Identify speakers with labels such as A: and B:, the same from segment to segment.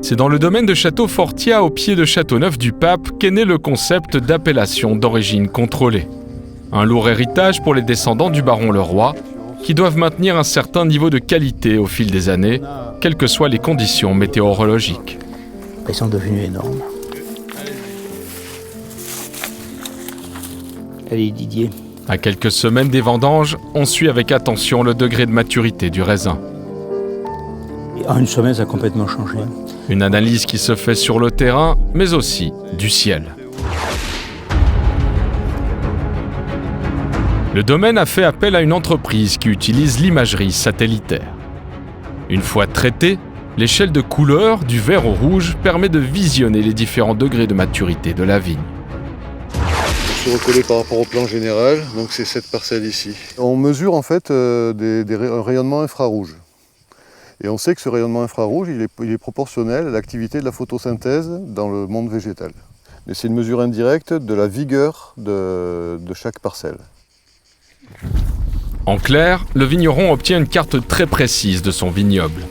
A: C'est dans le domaine de Château Fortia, au pied de Châteauneuf-du-Pape, qu'est né le concept d'appellation d'origine contrôlée. Un lourd héritage pour les descendants du baron Leroy, qui doivent maintenir un certain niveau de qualité au fil des années, quelles que soient les conditions météorologiques.
B: Ils sont devenus énormes. Allez Didier.
A: À quelques semaines des vendanges, on suit avec attention le degré de maturité du raisin.
B: En une semaine, ça a complètement changé.
A: Une analyse qui se fait sur le terrain, mais aussi du ciel. Le domaine a fait appel à une entreprise qui utilise l'imagerie satellitaire. Une fois traitée, l'échelle de couleur du vert au rouge permet de visionner les différents degrés de maturité de la vigne.
C: Je suis recollé par rapport au plan général, donc c'est cette parcelle ici. On mesure en fait un rayonnement infrarouge. Et on sait que ce rayonnement infrarouge, il est proportionnel à l'activité de la photosynthèse dans le monde végétal. Mais c'est une mesure indirecte de la vigueur de chaque parcelle.
A: En clair, le vigneron obtient une carte très précise de son vignoble.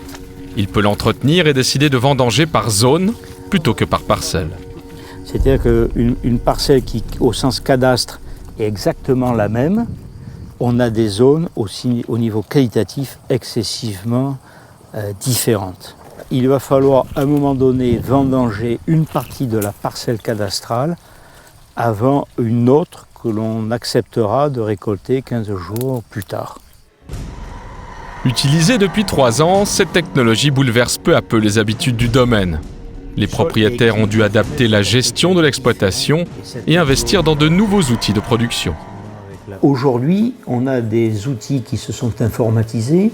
A: Il peut l'entretenir et décider de vendanger par zone plutôt que par parcelle.
B: C'est-à-dire qu'une parcelle qui, au sens cadastre, est exactement la même, on a des zones aussi au niveau qualitatif excessivement différentes. Il va falloir à un moment donné vendanger une partie de la parcelle cadastrale avant une autre que l'on acceptera de récolter 15 jours plus tard.
A: Utilisée depuis 3 ans, cette technologie bouleverse peu à peu les habitudes du domaine. Les propriétaires ont dû adapter la gestion de l'exploitation et investir dans de nouveaux outils de production.
B: Aujourd'hui, on a des outils qui se sont informatisés,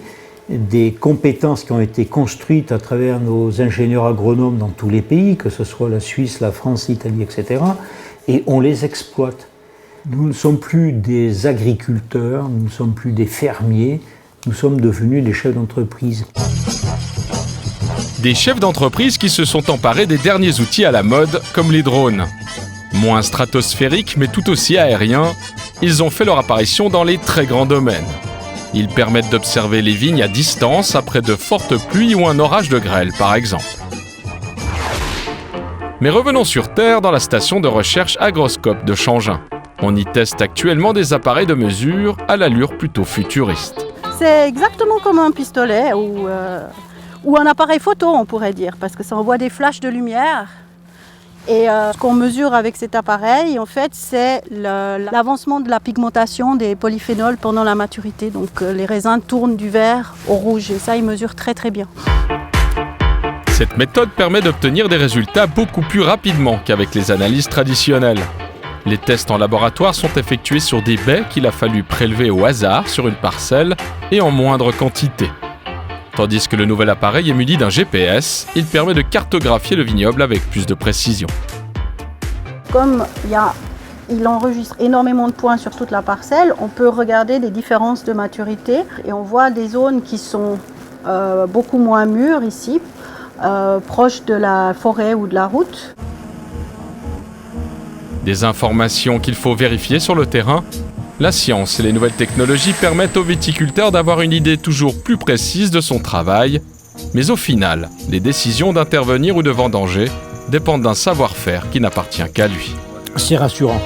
B: des compétences qui ont été construites à travers nos ingénieurs agronomes dans tous les pays, que ce soit la Suisse, la France, l'Italie, etc. Et on les exploite. Nous ne sommes plus des agriculteurs, nous ne sommes plus des fermiers, nous sommes devenus des chefs d'entreprise.
A: Des chefs d'entreprise qui se sont emparés des derniers outils à la mode, comme les drones. Moins stratosphériques, mais tout aussi aériens, ils ont fait leur apparition dans les très grands domaines. Ils permettent d'observer les vignes à distance après de fortes pluies ou un orage de grêle, par exemple. Mais revenons sur Terre dans la station de recherche Agroscope de Changin. On y teste actuellement des appareils de mesure à l'allure plutôt futuriste.
D: C'est exactement comme un pistolet ou un appareil photo, on pourrait dire, parce que ça envoie des flashs de lumière. Et ce qu'on mesure avec cet appareil, en fait, c'est l'avancement de la pigmentation des polyphénols pendant la maturité. Donc les raisins tournent du vert au rouge et ça, ils mesurent très très bien.
A: Cette méthode permet d'obtenir des résultats beaucoup plus rapidement qu'avec les analyses traditionnelles. Les tests en laboratoire sont effectués sur des baies qu'il a fallu prélever au hasard sur une parcelle et en moindre quantité. Tandis que le nouvel appareil est muni d'un GPS, il permet de cartographier le vignoble avec plus de précision.
D: Comme il enregistre énormément de points sur toute la parcelle, on peut regarder les différences de maturité et on voit des zones qui sont beaucoup moins mûres ici, proches de la forêt ou de la route.
A: Des informations qu'il faut vérifier sur le terrain. La science et les nouvelles technologies permettent aux viticulteurs d'avoir une idée toujours plus précise de son travail, mais au final, les décisions d'intervenir ou de vendanger dépendent d'un savoir-faire qui n'appartient qu'à lui.
B: C'est rassurant.